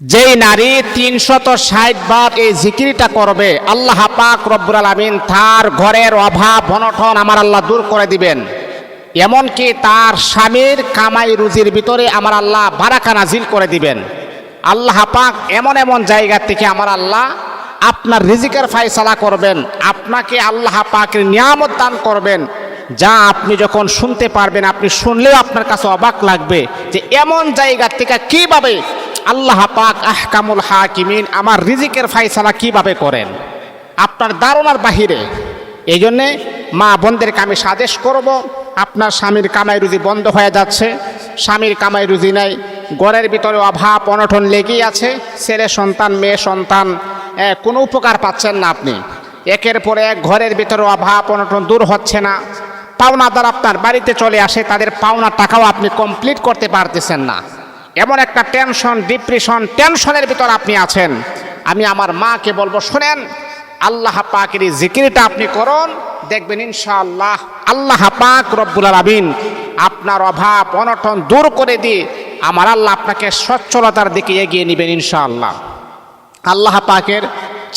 যেই নারী ৩৬০ বার এই জিকিরটা করবে, আল্লাহ পাক রব্বুল আলামিন তার ঘরের অভাব অনটন আমার আল্লাহ দূর করে দিবেন। এমনকি তার স্বামীর কামাই রুজির ভিতরে আমার আল্লাহ বারাকা নাজিল করে দিবেন। আল্লাহ পাক এমন এমন জায়গা থেকে আমার আল্লাহ আপনার রিজিকের ফয়সালা করবেন, আপনাকে আল্লাহ পাকের নিয়ামত দান করবেন, যা আপনি যখন শুনতে পারবেন, আপনি শুনলেও আপনার কাছে অবাক লাগবে যে এমন জায়গা থেকে কিভাবে আল্লাহ পাক আহকামুল হাকিমিন আমার রিজিকের ফয়সালা কিভাবে করেন, আপনার ধারণার বাহিরে। এই জন্যে মা বোনদেরকে আমি সাজেশ করব, আপনার স্বামীর কামাই রুজি বন্ধ হয়ে যাচ্ছে, স্বামীর কামাই রুজি নাই, ঘরের ভিতরে অভাব অনটন লেগেই আছে, ছেলে সন্তান মেয়ে সন্তান কোনো উপকার পাচ্ছেন না আপনি, একের পর এক ঘরের ভিতরে অভাব অনটন দূর হচ্ছে না, পাওনাদার আপনার বাড়িতে চলে আসে, তাদের পাওনা টাকাও আপনি কমপ্লিট করতে পারতেছেন না, এমন একটা টেনশন ডিপ্রেশন টেনশনের ভিতর আপনি আছেন। আমি আমার মাকে বলবো, শোনেন, আল্লাহ পাকের এই জিকিরটা আপনি করুন, দেখবেন ইনশাআল্লাহ আল্লাহ পাক রব্বুল আলামিন আপনার অভাব অনটন দূর করে দিয়ে আমার আল্লাহ আপনাকে সচ্ছলতার দিকে এগিয়ে নেবেন ইনশাআল্লাহ। আল্লাহ পাকের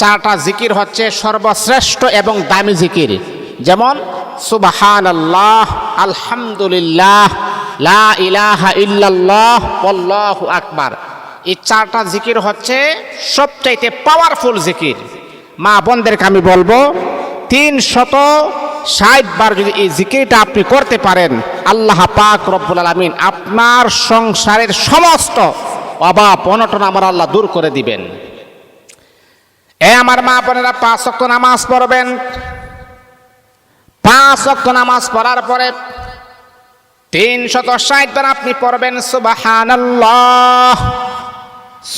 4টা জিকির হচ্ছে সর্বশ্রেষ্ঠ এবং দামি জিকির, যেমন সুবহানাল্লাহ, আলহামদুলিল্লাহ, লা ইলাহা ইল্লাল্লাহ, আল্লাহু আকবার। এই 4টা জিকির হচ্ছে সবচাইতে পাওয়ারফুল জিকির। মা বোনদেরকে আমি বলবো ৩৬০ বার যদি এই জিকিরটা আপনি করতে পারেন, আল্লাহ পাক রব্বুল আলামিন আপনার সংসারের সমস্ত অভাব অনটন আমার আল্লাহ দূর করে দিবেন। আমার মা বোনেরা 5 ওয়াক্ত নামাজ পড়বেন। 5 ওয়াক্ত নামাজ পড়ার পরে ৩৬০ বার আপনি পড়বেন সুবহানাল্লাহ,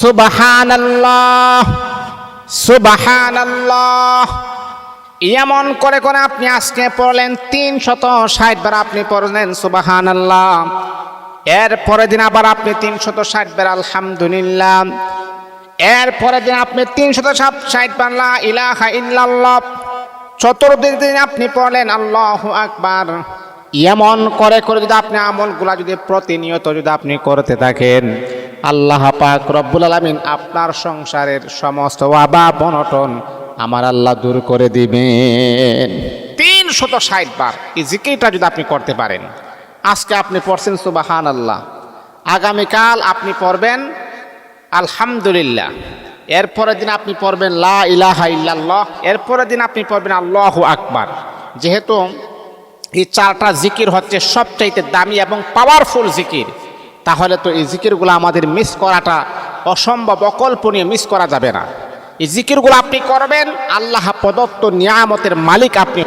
সুবহানাল্লাহ, সুবহানাল্লাহ। এমন করে করে আপনি আজকে পড়লেন ৩৬০ বার আপনি পড়লেন সুবহানাল্লাহ। এর পরের দিন আবার আপনি ৩৬০ বার আলহামদুলিল্লাহ। এর পরের দিন আপনি ৩৬০ বার লা ইলাহা ইল্লাল্লাহ। চতুর্থ দিন আপনি পড়লেন আল্লাহু আকবার। এমন করে করে যদি আপনি আমলগুলা যদি প্রতিনিয়ত যদি আপনি করতে থাকেন, আল্লাহ পাক রব্বুল আলামিন আপনার সংসারের সমস্ত অভাব অনটন আমার আল্লাহ দূর করে দিবেন। ৩৬০ বার এই জিকিরটা যদি আপনি করতে পারেন, আজকে আপনি পড়ছেন সুবহানাল্লাহ, আগামীকাল আপনি পড়বেন আলহামদুলিল্লাহ, এরপরের দিন আপনি পড়বেন লা ইলাহা ইল্লাল্লাহ, এরপরের দিন আপনি পড়বেন আল্লাহু আকবার। যেহেতু এই 4টা জিকির হচ্ছে সবচাইতে দামি এবং পাওয়ারফুল জিকির, তাহলে তো এই জিকিরগুলো আমাদের মিস করাটা অসম্ভব, অকল্পনীয়, মিস করা যাবে না। এই জিকিরগুলো আপনি করবেন, আল্লাহ প্রদত্ত নিয়ামতের মালিক আপনি।